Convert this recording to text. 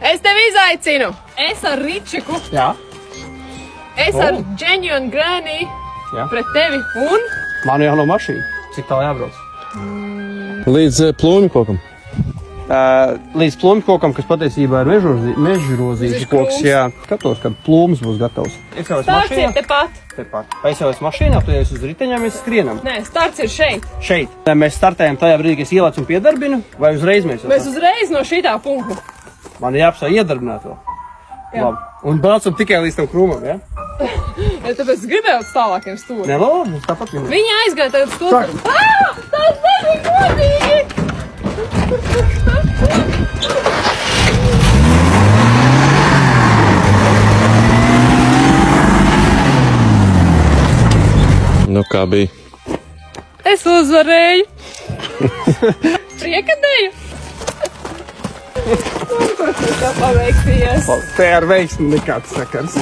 Es tevi izaicinu. Es ar Ričiku. Jā. Es ar Genuine Granny. Jā. Pret tevi. Un? Man jau nav mašīna. Cik tālu jābrauc? Līdz plūņu kokam. Līdz plūmu kokam, kas patiesībā ir mežrozīšu koks, jā. Skatos, kad plūms būs gatavs. Es jau esmu Starts ir mašīnā. tepat. Tepat. Es jau esmu mašīnā, tu esi uz riteņiem, mēs skrienam. Nē, starts ir šeit. Šeit. Mēs startējam tajā brīdī, kad es ielācu un piedarbinu, vai uzreiz mēs jau Mēs uzreiz no šitā punkta. Man ir jāapsā iedarbināt vēl. Jā. Labi. Un braucam tikai līdz tam krūmam, jā? Ja tāpēc es gribēju uz tālākiem stūriem. Nē, labi, mums tāpat viņa. Viņa aizgāja tagad uz to. Tas nebija godīgi! Nu, kā bija? Es uzvarēju. Priekadēju. Tā paveiksies. Te ar veiksmi nekāds sakars.